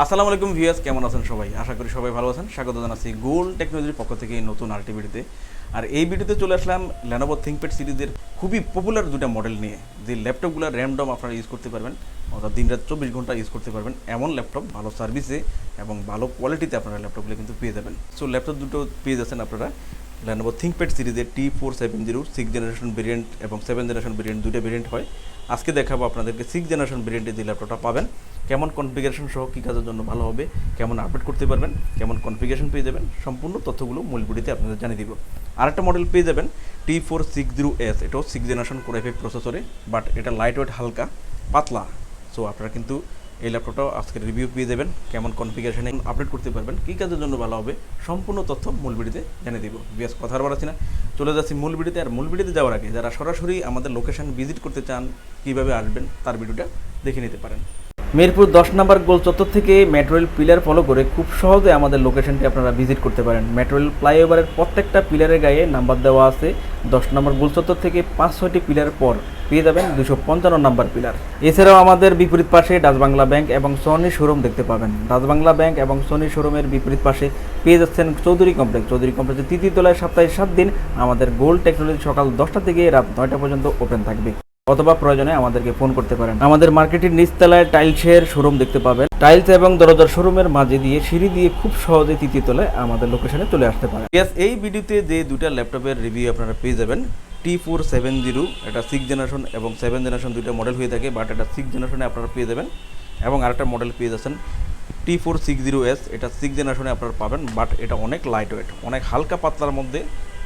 আসসালামু আলাইকুম ভিউয়ার্স, কেমন আছেন সবাই? আশা করি সবাই ভালো আছেন। স্বাগত জানাচ্ছি গোল্ড টেকনোলজির পক্ষ থেকে নতুন আরেকটি ভিডিওতে। আর এই ভিডিওতে চলে আসলাম Lenovo ThinkPad সিরিজের খুবই পপুলার দুটো মডেল নিয়ে, যে ল্যাপটপগুলো র্যামডম আপনারা ইউজ করতে পারবেন, অর্থাৎ দিনরাত 24 ঘন্টা ইউজ করতে পারবেন এমন ল্যাপটপ, ভালো সার্ভিসে এবং ভালো কোয়ালিটিতে আপনারা ল্যাপটপগুলো কিন্তু পেয়ে যাবেন। সো ল্যাপটপ দুটো পেয়ে যাচ্ছেন আপনারা Lenovo ThinkPad সিরিজের T470 6 জেনারেশন ভেরিয়েন্ট এবং 7 জেনারেশন ভেরিয়েন্ট, দুটো ভেরিয়েন্ট হয়। আজকে দেখাবো আপনাদেরকে 6 জেনারেশন ভেরিয়েন্টে যে ল্যাপটপটা পাবেন, কেমন কনফিগারেশন সহ কী কাজের জন্য ভালো হবে, কেমন আপডেট করতে পারবেন, কেমন কনফিগারেশন পেয়ে যাবেন, সম্পূর্ণ তথ্যগুলো মূল ভিডিওতে আপনাদের জানিয়ে দিব। আরেকটা মডেল পেয়ে যাবেন T460S, এটাও 6 জেনারেশন কোর i5 প্রসেসরে, বাট এটা লাইট ওয়েট, হালকা পাতলা। সো আপনারা কিন্তু এই ল্যাপটপটাও আজকের রিভিউ পেয়ে যাবেন, কেমন কনফিগারেশনে আপডেট করতে পারবেন, কী কাজের জন্য ভালো হবে, সম্পূর্ণ তথ্য মূল ভিডিওতে জানিয়ে দিব। বেশ কথা আর বাড়াচ্ছি না, চলে যাচ্ছি মূল ভিডিওতে। আর মূল ভিডিওতে যাওয়ার আগে যারা সরাসরি আমাদের লোকেশন ভিজিট করতে চান, কীভাবে আসবেন তার ভিডিওটা দেখে নিতে পারেন। মিরপুর 10 নম্বর গোল চত্বর থেকে মেট্রো রেল পিলার ফলো করে খুব সহজে আমাদের লোকেশনটি আপনারা ভিজিট করতে পারেন। মেট্রো রেল ফ্লাইওভারের প্রত্যেকটা পিলারের গায়ে নাম্বার দেওয়া আছে। 10 নম্বর গোল চত্বর থেকে 5-6টি পিলার পর পেয়ে যাবেন 255 নম্বর পিলার। এছাড়াও আমাদের বিপরীত পাশে ডাচ বাংলা ব্যাংক এবং সনি শোরুম দেখতে পাবেন। ডাচ বাংলা ব্যাংক এবং সনি শোরুমের বিপরীত পাশে পেয়ে যাচ্ছেন চৌধুরী কমপ্লেক্স। চৌধুরী কমপ্লেক্সের তৃতীয় তলায় সপ্তাহে 7 দিন আমাদের গোল্ড টেকনোলজি সকাল 10টা থেকে রাত 9টা পর্যন্ত ওপেন থাকবে, অথবা প্রয়োজনে আমাদেরকে ফোন করতে পারেন। আমাদের মার্কেটের নিচতলায় টাইলসের শোরুম দেখতে পাবেন। টাইলস এবং দরজার শোরুমের মাঝে দিয়ে সিঁড়ি দিয়ে খুব সহজে তৃতীয় তলায় আমাদের লোকেশনে চলে আসতে পারেন। এই ভিডিওতে যে দুটা ল্যাপটপের রিভিউ আপনারা পেয়ে যাবেন, T470, এটা 6 জেনারেশন এবং 7 জেনারেশন দুইটা মডেল হয়ে থাকে, বাট এটা 6 জেনারেশনে আপনারা পেয়ে যাবেন। এবং আরেকটা মডেল পেয়ে যাচ্ছেন T460S, এটা 6 জেনারেশনে আপনারা পাবেন, বাট এটা অনেক লাইট ওয়েট, অনেক হালকা পাতলার মধ্যে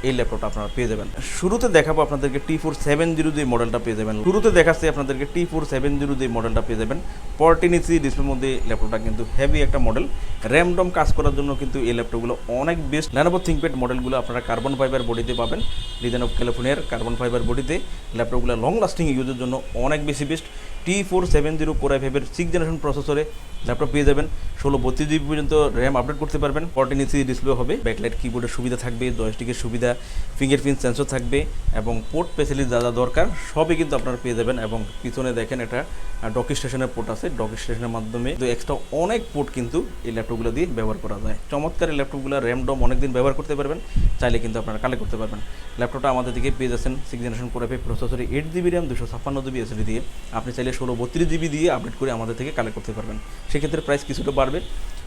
এই ল্যাপটপটা আপনারা পেয়ে যাবেন। শুরুতে দেখাবো আপনাদেরকে T470 যে মডেলটা পেয়ে যাবেন। শুরুতে দেখাচ্ছি আপনাদেরকে T470 যে মডেলটা পেয়ে যাবেন। 14 ইঞ্চি ডিসপ্লের মধ্যে ল্যাপটপটা কিন্তু হেভি একটা মডেল, র্যামডম কাজ করার জন্য কিন্তু এই ল্যাপটপগুলো অনেক বেস্ট। Lenovo ThinkPad মডেলগুলো আপনারা কার্বন ফাইবার বডিতে পাবেন, ডিজাইন অফ ক্যালিফোর্নিয়ার কার্বন ফাইবার বডিতে। ল্যাপটপগুলো লং লাস্টিং ইউজের জন্য অনেক বেশি বেস্ট। T470 কোর i5-এর 6 জেনারেশন প্রসেসরে ল্যাপটপ পেয়ে যাবেন। 16-32 জিবি পর্যন্ত র্যাম আপডেট করতে পারবেন। 14 ইঞ্চি ডিসপ্লে হবে, ব্যাকলাইট কিবোর্ডের সুবিধা থাকবে, জয়স্টিকের সুবিধা, ফিঙ্গারপ্রিন্ট সেন্সর থাকবে এবং পোর্ট ফ্যাসিলিটি যা যা দরকার সবই কিন্তু আপনারা পেয়ে যাবেন। এবং পিছনে দেখেন এটা ডকি স্টেশনের পোর্ট আছে, ডকি স্টেশনের মাধ্যমে তো এক্সট্রা অনেক পোর্ট কিন্তু এই ল্যাপটপগুলো দিয়ে ব্যবহার করা যায়। চমৎকার এই ল্যাপটপগুলো র্যামডম অনেকদিন ব্যবহার করতে পারবেন, চাইলে কিন্তু আপনারা কালেক্ট করতে পারবেন। ল্যাপটপটা আমাদের দিকে পেয়ে যাচ্ছেন 6 জেনারেশন কোর i5 প্রসেসরে 8 জিবি র্যাম 256 জিবি এসএসডি দিয়ে। আপনি চাইলে 16-32 জিবি দিয়ে আপডেট করে আমাদের থেকে কালেক্ট করতে পারবেন, সেক্ষেত্রে প্রাইস কিছুটা বাড়বে।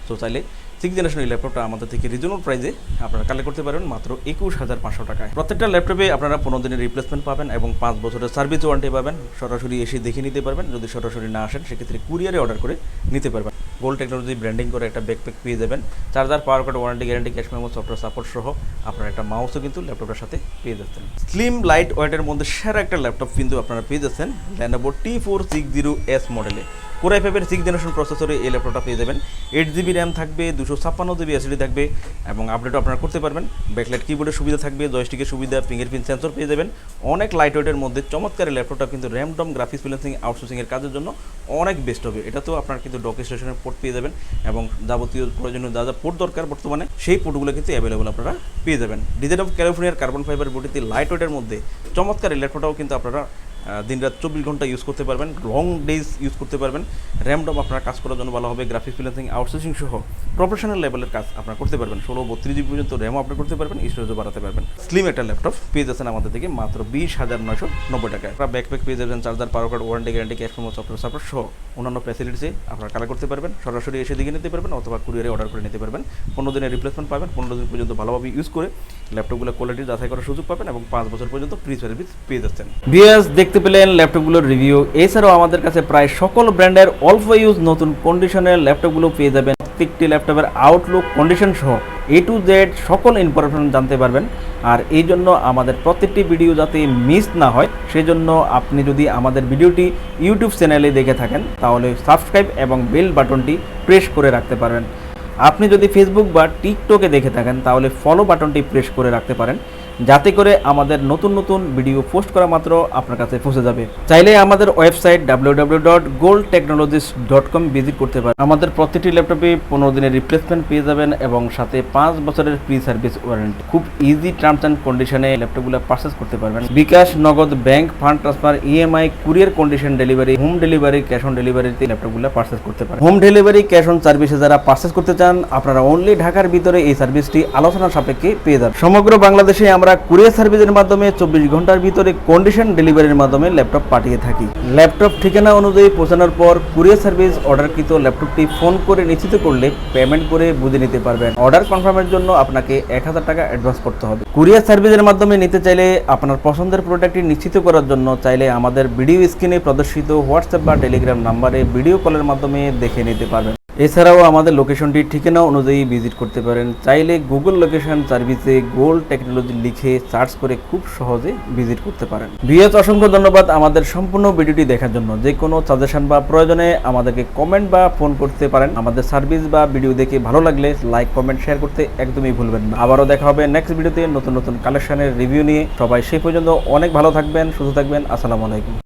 সো চাইলে 6 জেনারেশন এই ল্যাপটপটা আমাদের থেকে রিজনেবল প্রাইসে আপনারা কালেক্ট করতে পারবেন মাত্র 21,500 টাকায়। প্রত্যেকটা ল্যাপটপে আপনারা 15 দিনের রিপ্লেসমেন্ট পাবেন এবং 5 বছরের সার্ভিস ওয়ারেন্টি পাবেন। সরাসরি এসে দেখে নিতে পারবেন, যদি সরাসরি না আসেন সেক্ষেত্রে কুরিয়ারে অর্ডার করে নিতে পারবেন। গোল্ড টেকনোলজি ব্র্যান্ডিং করে একটা ব্যাকপ্যাক পেয়ে যাবেন। Charger, power card, warranty guarantee, cash memo, software support সহ আপনারা একটা মাউসও কিন্তু ল্যাপটপের সাথে পেয়ে যাচ্ছেন। স্লিম লাইট ওয়েটের মধ্যে সেরা একটা ল্যাপটপ কিন্তু আপনারা পেয়ে যাচ্ছেন Lenovo T460S মডেলে। কোর i5-এর 6 জেনারেশন প্রসেসরে এই ল্যাপটপটা পেয়ে যাবেন। 8 জিবি র্যাম থাকবে, 256 জিবি এসএসডি থাকবে এবং আপডেটও আপনারা করতে পারবেন। ব্যাকলাইট কিবোর্ডের সুবিধা থাকবে, জয়স্টিকের সুবিধা, ফিঙ্গারপ্রিন্ট সেন্সর পেয়ে যাবেন। অনেক লাইট ওয়েটের মধ্যে চমৎকার এই ল্যাপটপটা কিন্তু র্যামডম গ্রাফিক্স ফ্রিল্যান্সিং আউটসোর্সিংয়ের কাজের জন্য অনেক বেস্ট হবে। এটা তো আপনারা কিন্তু ডক স্টেশনের পোর্ট পেয়ে যাবেন এবং যাবতীয় প্রয়োজনীয় যা যা পোর্ট দরকার বর্তমানে সেই পোর্টগুলো কিন্তু অ্যাভেলেবল আপনারা পেয়ে যাবেন। ডিজাইন অফ ক্যালিফোর্নিয়ার কার্বন ফাইবার বডিতে লাইট ওয়েটের মধ্যে চমৎকার এই ল্যাপটপটাও কিন্তু আপনারা দিনরাত 24 ঘন্টা ইউজ করতে পারবেন, লং ডেজ ইউজ করতে পারবেন। র্যামডম আপনার কাজ করার জন্য ভালো হবে, গ্রাফিক্স ফ্রিল্যান্সিং আউটসোর্সিং সহ প্রফেশনাল লেভেলের কাজ আপনারা করতে পারবেন। 16-32 জিবি পর্যন্ত র্যাম আপডেট করতে পারবেন, স্টোরেজও বাড়াতে পারবেন। স্লিম একটা ল্যাপটপ পেয়ে যাচ্ছেন আমাদের থেকে মাত্র 20,990 টাকায়। আপনারা ব্যাকপ্যাক পেয়ে যাবেন, charger, power card, warranty guarantee, cash memo, software support সহ অন্যান্য ফ্যাসিলিটিসে আপনারা কালেক্ট করতে পারবেন। সরাসরি এসে দেখে নিতে পারবেন অথবা কুরিয়ারে অর্ডার করে নিতে পারবেন। 15 দিনের রিপ্লেসমেন্ট পাবেন, 15 দিন পর্যন্ত ভালোভাবে ইউজ করে ল্যাপটপগুলো কোয়ালিটি যাচাই করার সুযোগ পাবেন এবং 5 বছর পর্যন্ত ফ্রি সার্ভিস পেয়ে যাচ্ছেন। ভিউয়ার্স, দেখতে পেলেন ল্যাপটপগুলোর রিভিউ। এছাড়াও আমাদের কাছে প্রায় সকল ব্র্যান্ডের অল্প ইউজ নতুন কন্ডিশনের ল্যাপটপগুলো পেয়ে যাবেন। প্রত্যেকটি ল্যাপটপের আউটলুক, কন্ডিশন সহ A to Z সকল ইনফরমেশন জানতে পারবেন। আর এই জন্য আমাদের প্রত্যেকটি ভিডিও যাতে মিস না হয় সেজন্য আপনি যদি আমাদের ভিডিওটি ইউটিউব চ্যানেলে দেখে থাকেন তাহলে সাবস্ক্রাইব এবং বেল বাটনটি প্রেস করে রাখতে পারবেন। আপনি যদি ফেসবুক বা টিকটকে দেখে থাকেন তাহলে ফলো বাটনটি প্রেস করে রাখতে পারেন। যাতে করে আমাদের নতুন নতুন ভিডিও পোস্ট করা মাত্র আপনার কাছে পৌঁছে যাবে। চাইলে আমাদের ওয়েবসাইট www.goldtechnologies.com ভিজিট করতে পারেন। আমাদের প্রতিটি ল্যাপটপে 15 দিনের রিপ্লেসমেন্ট পেয়ে যাবেন এবং সাথে 5 বছরের ফ্রি সার্ভিস ওয়ারেন্টি। খুব ইজি টার্মস অ্যান্ড কন্ডিশনে ল্যাপটপগুলো পারচেস করতে পারবেন। বিকাশ, নগদ, bank, fund transfer, EMI, courier condition delivery, home delivery, cash on ডেলিভারিতে ল্যাপটপগুলো পারচেস করতে পারেন। হোম ডেলিভারি, ক্যাশ অন সার্ভিসে যারা পারচেস করতে চান আপনারা অনলি ঢাকার ভিতরে এই সার্ভিসটি আলোচনার সাপেক্ষে পেয়ে যাবেন। সমগ্র বাংলাদেশে আমরা কুরিয়ার সার্ভিসের মাধ্যমে 24 ঘন্টার ভিতরে কন্ডিশন ডেলিভারির মাধ্যমে ল্যাপটপ পাঠিয়ে থাকি। ল্যাপটপ ঠিকানা অনুযায়ী পৌঁছানোর পর কুরিয়ার সার্ভিস অর্ডারকৃত ল্যাপটপটি ফোন করে নিশ্চিত করলে পেমেন্ট করে বুঝে নিতে পারবেন। অর্ডার কনফার্মের জন্য আপনাকে 1000 টাকা অ্যাডভান্স করতে হবে। কুরিয়ার সার্ভিসের মাধ্যমে নিতে চাইলে আপনার পছন্দের প্রোডাক্টটি নিশ্চিত করার জন্য চাইলে আমাদের ভিডিও স্ক্রিনে প্রদর্শিত হোয়াটসঅ্যাপ বা টেলিগ্রাম নাম্বারে ভিডিও কলের মাধ্যমে দেখে নিতে পারবেন। এছাড়াও আমাদের লোকেশনটি ঠিকানা অনুযায়ী ভিজিট করতে পারেন। চাইলে গুগল লোকেশন সার্ভিসে গোল্ড টেকনোলজি লিখে সার্চ করে খুব সহজে ভিজিট করতে পারেন। ভিউয়ার্স, অসংখ্য ধন্যবাদ আমাদের সম্পূর্ণ ভিডিওটি দেখার জন্য। যে কোনো সাজেশন বা প্রয়োজনে আমাদেরকে কমেন্ট বা ফোন করতে পারেন। আমাদের সার্ভিস বা ভিডিও দেখে ভালো লাগলে লাইক, কমেন্ট, শেয়ার করতে একদমই ভুলবেন না। আবারও দেখা হবে নেক্সট ভিডিওতে নতুন নতুন কালেকশনের রিভিউ নিয়ে। সবাই সেই পর্যন্ত অনেক ভালো থাকবেন, সুস্থ থাকবেন। আসসালামু আলাইকুম।